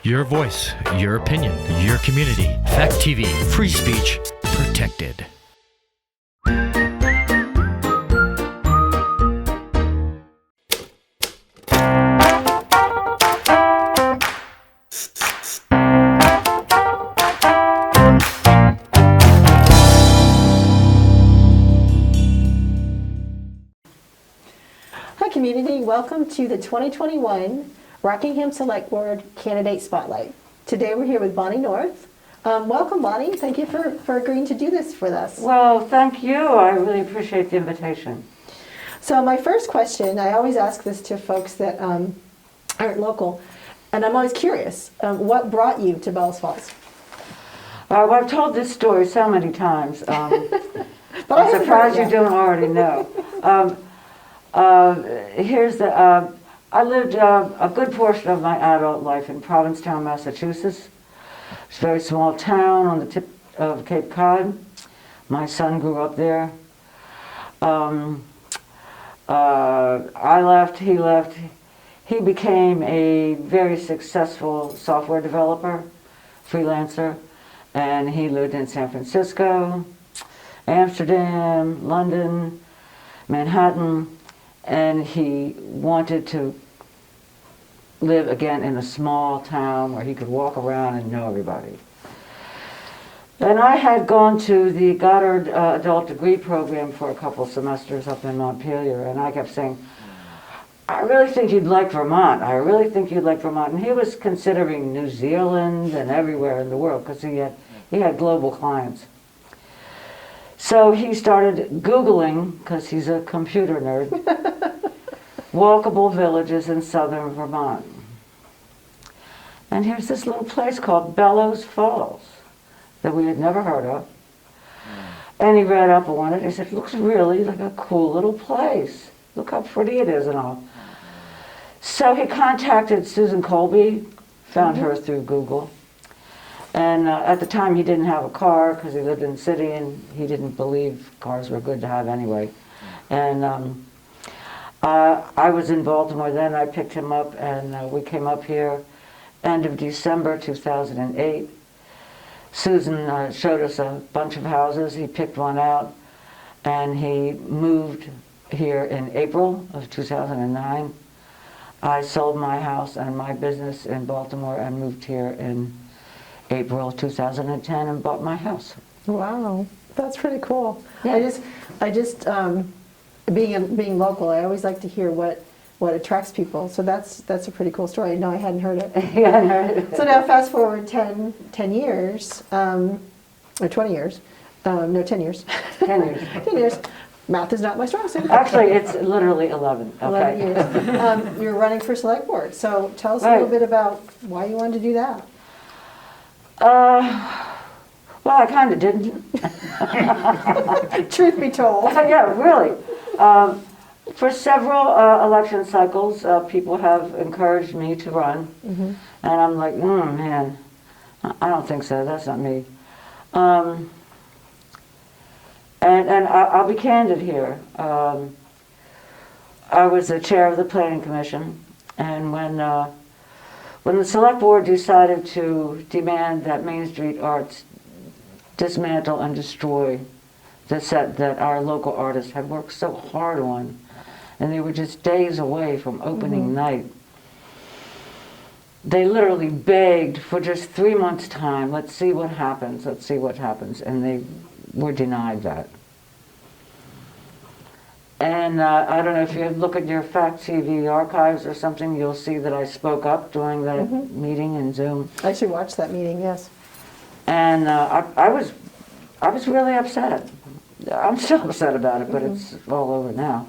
Your voice, your opinion, your community. Fact TV, free speech, protected. Hi community, welcome to the 2021 Rockingham Select Board Candidate Spotlight. Today we're here with Bonnie North. Welcome Bonnie, thank you for agreeing to do this with us. Well, thank you. I really appreciate the invitation. So my first question, I always ask this to folks that aren't local, and I'm always curious, what brought you to Bells Falls? Well, I've told this story so many times. But I'm surprised you don't already know. I lived a good portion of my adult life in Provincetown, Massachusetts. It's a very small town on the tip of Cape Cod. My son grew up there. I left, he left. He became a very successful software developer, freelancer, and he lived in San Francisco, Amsterdam, London, Manhattan. And he wanted to live again in a small town where he could walk around and know everybody. And I had gone to the Goddard Adult Degree Program for a couple semesters up in Montpelier, and I kept saying, I really think you'd like Vermont. I really think you'd like Vermont. And he was considering New Zealand and everywhere in the world because he had global clients. So he started Googling, because he's a computer nerd, walkable villages in southern Vermont. And here's this little place called Bellows Falls that we had never heard of. And he read up on it. He said, it looks really like a cool little place. Look how pretty it is and all. So he contacted Susan Colby, found her through Google. And at the time he didn't have a car because he lived in the city and he didn't believe cars were good to have anyway. And I was in Baltimore then. I picked him up and we came up here end of December 2008. Susan showed us a bunch of houses. He picked one out and he moved here in April of 2009. I sold my house and my business in Baltimore and moved here in April 2010 and bought my house. Wow, that's pretty cool. Yeah. I just being local, I always like to hear what attracts people. So that's a pretty cool story. No, I hadn't heard it. Yeah, I hadn't heard it. So now fast forward 10 years, or 20 years. No, 10 years. 10 years. 10 years. Math is not my strong suit. Actually, it's literally 11. Okay. 11 years. You're running for select board. So tell us a little bit about why you wanted to do that. Well, I kind of didn't. Truth be told. Yeah, really. For several election cycles, people have encouraged me to run. And I'm like, man, I don't think so. That's not me. And I'll be candid here. I was the chair of the Planning Commission, and when the Select Board decided to demand that Main Street Arts dismantle and destroy the set that our local artists had worked so hard on, and they were just days away from opening night, they literally begged for just 3 months' time, let's see what happens, and they were denied that. And I don't know if you look at your Fact TV archives or something, you'll see that I spoke up during that meeting in Zoom. I actually watched that meeting, yes. And I was really upset. I'm still upset about it, but it's all over now.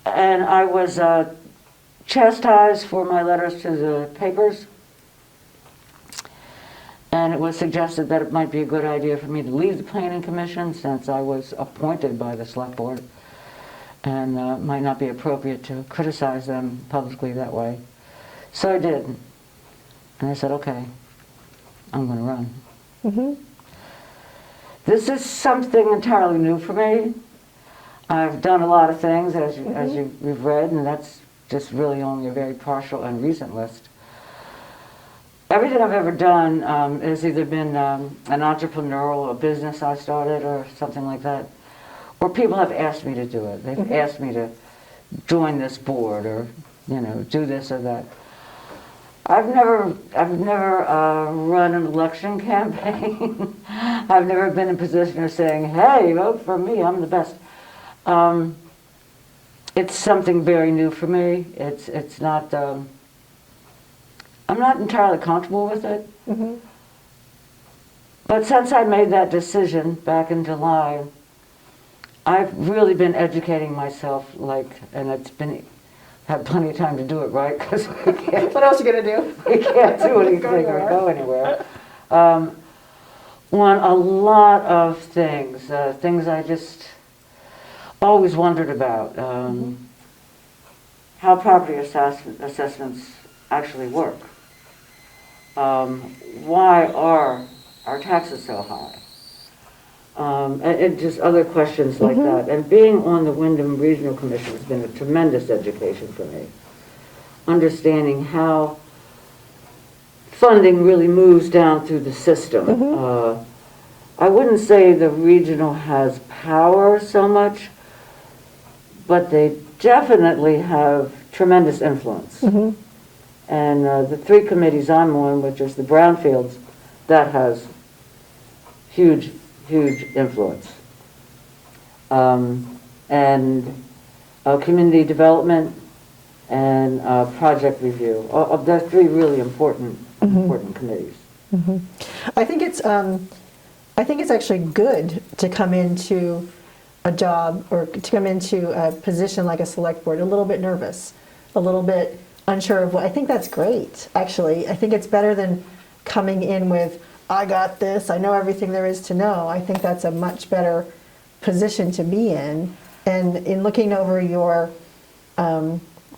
And I was chastised for my letters to the papers. And it was suggested that it might be a good idea for me to leave the Planning Commission since I was appointed by the Select Board. And might not be appropriate to criticize them publicly that way. So I did. And I said, okay, I'm going to run. This is something entirely new for me. I've done a lot of things, as you've read, and that's just really only a very partial and recent list. everything I've ever done has either been an entrepreneurial, a business I started or something like that, or people have asked me to do it. They've asked me to join this board or, do this or that. I've never run an election campaign. I've never been in a position of saying, hey, vote for me, I'm the best. It's something very new for me. It's not, I'm not entirely comfortable with it. But since I made that decision back in July, I've really been educating myself, and had plenty of time to do it, right? Because we can't. What else are you gonna do? We can't do anything or go anywhere. On a lot of things, things I just always wondered about. How property assessments actually work. Why are our taxes so high? And just other questions like that. And being on the Wyndham Regional Commission has been a tremendous education for me. Understanding how funding really moves down through the system. I wouldn't say the regional has power so much, but they definitely have tremendous influence. And the three committees I'm on, which is the brownfields, that has huge influence. And community development and project review. They're three really important committees. I think it's actually good to come into a job or to come into a position like a select board a little bit nervous, a little bit unsure of what. I think that's great, actually. I think it's better than coming in with, I got this, I know everything there is to know. I think that's a much better position to be in. And in looking over your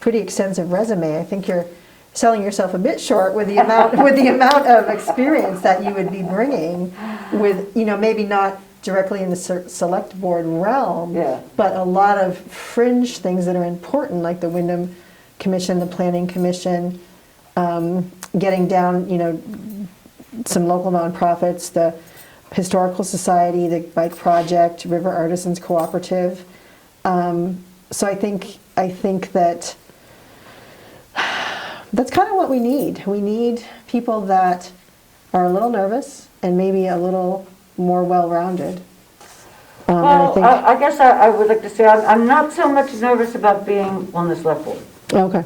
pretty extensive resume, I think you're selling yourself a bit short with the amount of experience that you would be bringing with, maybe not directly in the select board realm, but a lot of fringe things that are important, like the Wyndham Commission, the Planning Commission, getting down, some local nonprofits, the Historical Society, the Bike Project, River Artisans Cooperative. So I think that that's kind of what we need. We need people that are a little nervous and maybe a little more well-rounded. Well, I guess I would like to say I'm not so much nervous about being on the select board. Okay.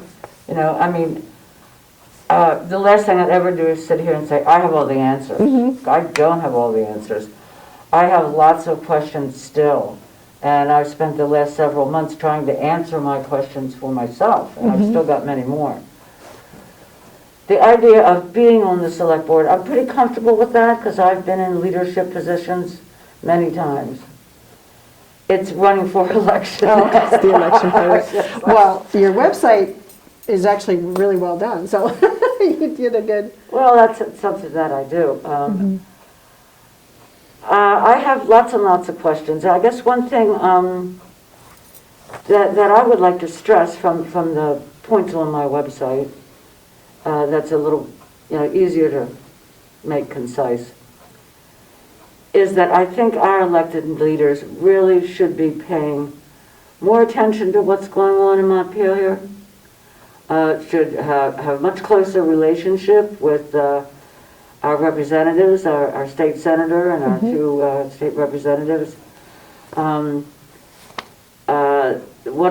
The last thing I'd ever do is sit here and say, I have all the answers. I don't have all the answers. I have lots of questions still. And I've spent the last several months trying to answer my questions for myself. And I've still got many more. The idea of being on the select board, I'm pretty comfortable with that because I've been in leadership positions many times. It's running for election. Oh, it's the election part. Well, your website is actually really well done, so you did a good... Well, that's something that I do. I have lots and lots of questions. I guess one thing that I would like to stress from the points on my website that's a little easier to make concise is that I think our elected leaders really should be paying more attention to what's going on in Montpelier. Should have a much closer relationship with our representatives, our state senator and our two state representatives. What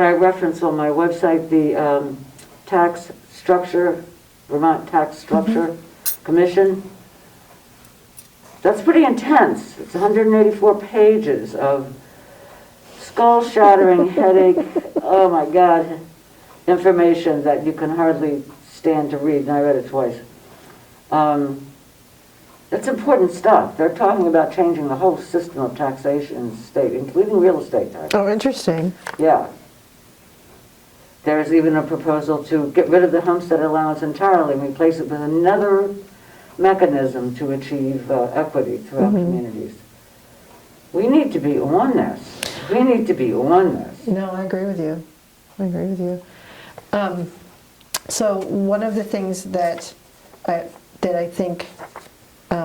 I reference on my website, the tax structure, Vermont Tax Structure Commission, that's pretty intense. It's 184 pages of skull-shattering headache, oh my God, information that you can hardly stand to read, and I read it twice. That's important stuff. They're talking about changing the whole system of taxation in the state, including real estate tax. Oh, interesting. Yeah. There's even a proposal to get rid of the homestead allowance entirely and replace it with another mechanism to achieve equity throughout communities. We need to be on this. We need to be on this. No, I agree with you. I agree with you. So one of the things that that I think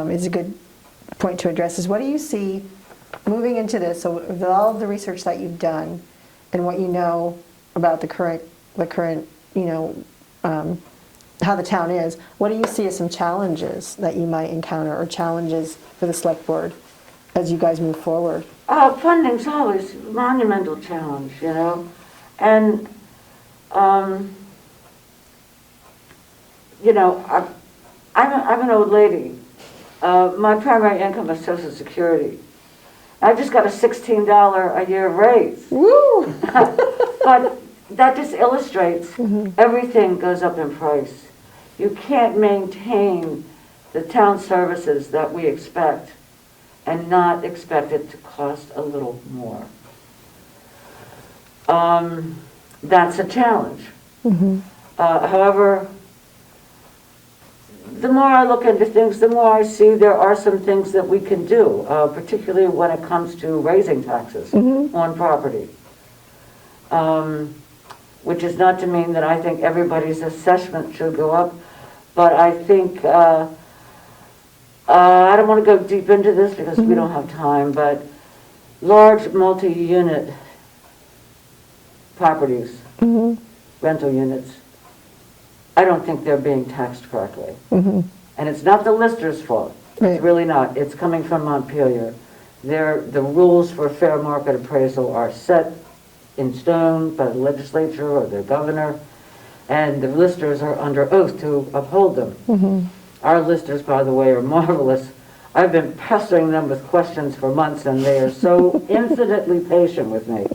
is a good point to address is, what do you see moving into this? So with all of the research that you've done and what you know about the current, how the town is, what do you see as some challenges that you might encounter, or challenges for the select board as you guys move forward? Funding's always a monumental challenge, and I'm an old lady. My primary income is Social Security. I just got a $16 a year raise. Woo! But that just illustrates everything goes up in price. You can't maintain the town services that we expect and not expect it to cost a little more. That's a challenge. However, the more I look into things, the more I see there are some things that we can do, particularly when it comes to raising taxes on property. Which is not to mean that I think everybody's assessment should go up, but I think, I don't want to go deep into this because we don't have time, but large multi-unit properties, rental units, I don't think they're being taxed correctly. And it's not the lister's fault. Right. It's really not. It's coming from Montpelier. The rules for fair market appraisal are set in stone by the legislature or the governor, and the listers are under oath to uphold them. Our listers, by the way, are marvelous. I've been pestering them with questions for months, and they are so infinitely patient with me.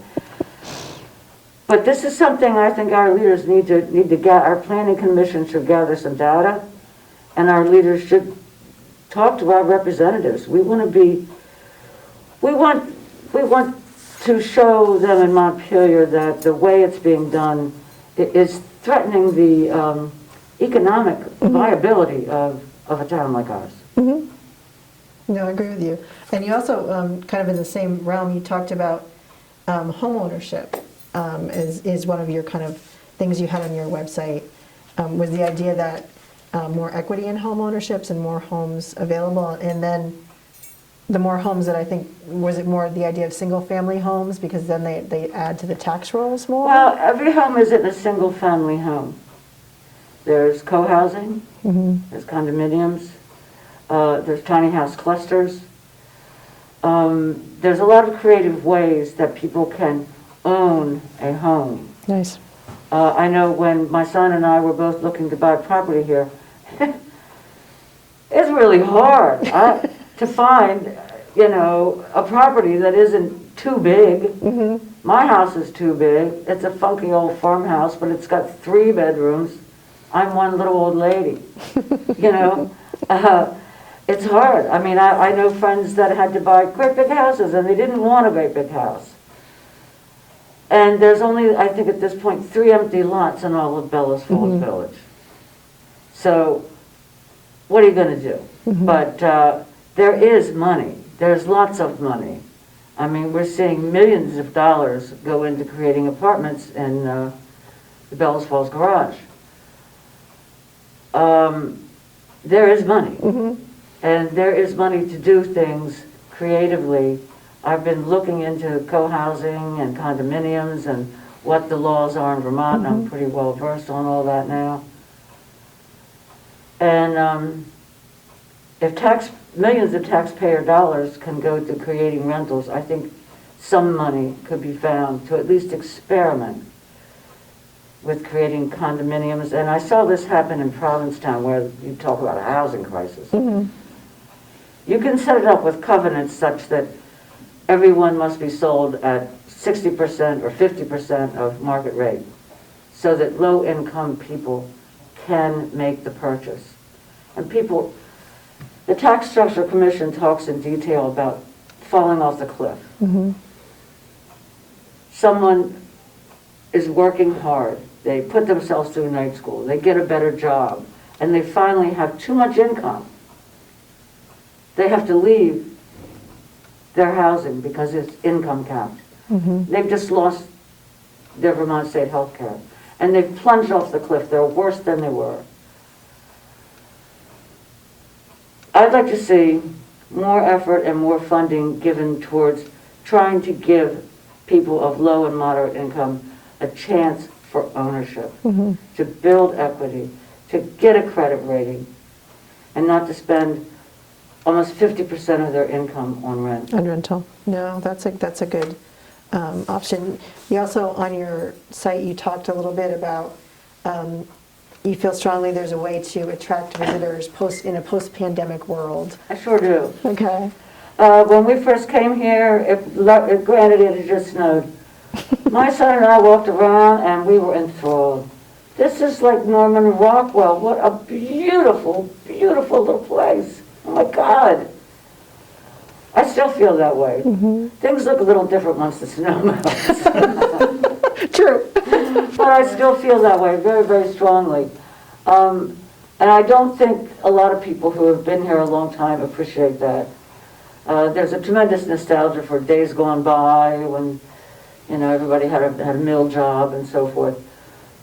But this is something I think our leaders need to get. Our planning commission should gather some data, and our leaders should talk to our representatives. We want to show them in Montpelier that the way it's being done is threatening the economic viability of a town like ours. No, I agree with you. And you also, kind of in the same realm, you talked about home ownership is one of your kind of things you had on your website, was the idea that more equity in home ownerships and more homes available, and then the more homes that I think, was it more the idea of single-family homes, because then they add to the tax rolls more? Well, every home isn't a single-family home. There's co-housing, there's condominiums, there's tiny house clusters. There's a lot of creative ways that people can own a home. Nice. I know when my son and I were both looking to buy property here, it's really hard to find, a property that isn't too big. My house is too big. It's a funky old farmhouse, but it's got 3 bedrooms. I'm one little old lady, It's hard. I mean, I know friends that had to buy great big houses, and they didn't want a great big house. And there's only, I think at this point, 3 empty lots in all of Bellows Falls Village. So what are you going to do? But there is money. There's lots of money. I mean, we're seeing millions of dollars go into creating apartments in the Bellows Falls garage. There is money. And there is money to do things creatively. I've been looking into co-housing and condominiums and what the laws are in Vermont, and I'm pretty well versed on all that now. And if millions of taxpayer dollars can go to creating rentals, I think some money could be found to at least experiment with creating condominiums. And I saw this happen in Provincetown, where you talk about a housing crisis. You can set it up with covenants such that everyone must be sold at 60% or 50% of market rate, so that low-income people can make the purchase. And the Tax Structure Commission talks in detail about falling off the cliff. Someone is working hard. They put themselves through night school. They get a better job. And they finally have too much income. They have to leave their housing because it's income capped. They've just lost their Vermont state health care. And they've plunged off the cliff. They're worse than they were. I'd like to see more effort and more funding given towards trying to give people of low and moderate income a chance for ownership, to build equity, to get a credit rating, and not to spend almost 50% of their income on rent. On rental. No, that's a good option. You also, on your site, you talked a little bit about you feel strongly there's a way to attract visitors in a post-pandemic world. I sure do. Okay. When we first came here, granted it had just snowed, my son and I walked around and we were enthralled. This is like Norman Rockwell. What a beautiful, beautiful little place. Oh my God. I still feel that way. Things look a little different once the snow melts. True. But I still feel that way very, very strongly. And I don't think a lot of people who have been here a long time appreciate that. There's a tremendous nostalgia for days gone by when, you know, everybody had a mill job and so forth.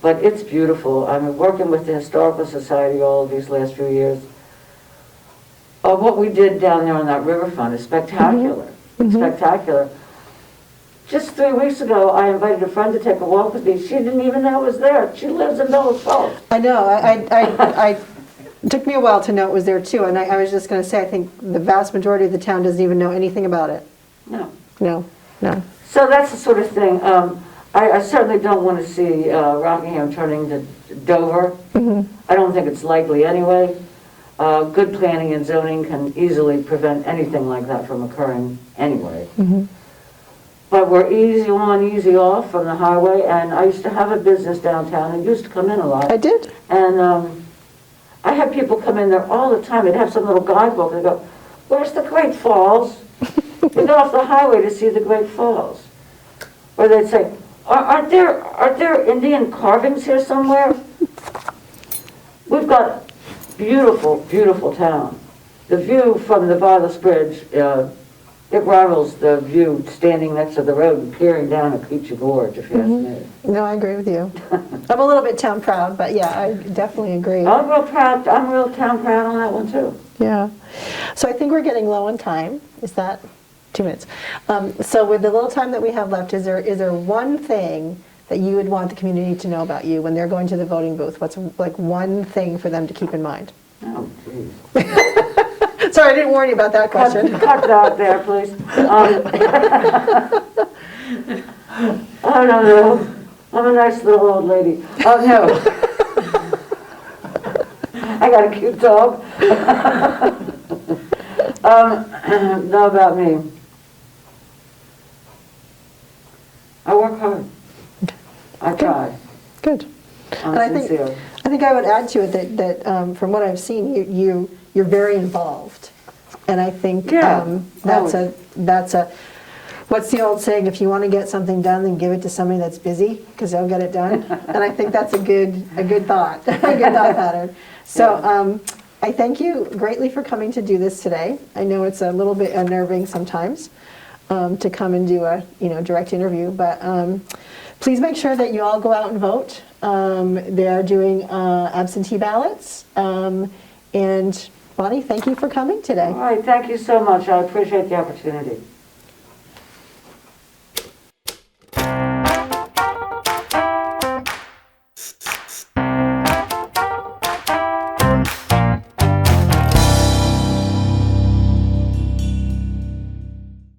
But it's beautiful. I'm working with the Historical Society all of these last few years. What we did down there on that riverfront is spectacular. It's spectacular. Just 3 weeks ago, I invited a friend to take a walk with me. She didn't even know it was there. She lives in Bellows Falls. I know. It took me a while to know it was there too, and I was just going to say, I think the vast majority of the town doesn't even know anything about it. No. No. So that's the sort of thing. I certainly don't want to see Rockingham turning to Dover. I don't think it's likely anyway. Good planning and zoning can easily prevent anything like that from occurring anyway. But we're easy on, easy off from the highway, and I used to have a business downtown and used to come in a lot. I did. And I had people come in there all the time. They'd have some little guidebook and they'd go, "Where's the Great Falls?" We got off the highway to see the Great Falls. Or they'd say, aren't there Indian carvings here somewhere? We've got beautiful, beautiful town. The view from the Vilas Bridge, it rivals the view standing next to the road and peering down at Peachy Gorge, if you ask me. No, I agree with you. I'm a little bit town proud, but yeah, I definitely agree. I'm real town proud on that one too. Yeah. So I think we're getting low on time. Is that 2 minutes? So with the little time that we have left, is there one thing that you would want the community to know about you when they're going to the voting booth? What's like one thing for them to keep in mind? Oh, geez. Sorry, I didn't warn you about that question. Cut that there, please. I don't know. I'm a nice little old lady. Oh, no. I got a cute dog. Know about me. I work hard. I try. Good. I'm And sincere. I think I would add to it that from what I've seen, you're very involved, and I think that's a what's the old saying? If you want to get something done, then give it to somebody that's busy, because they'll get it done. And I think that's a good thought, a good thought pattern. So I thank you greatly for coming to do this today. I know it's a little bit unnerving sometimes to come and do a direct interview, but please make sure that you all go out and vote. They are doing absentee ballots, and Bonnie, thank you for coming today. All right, thank you so much. I appreciate the opportunity.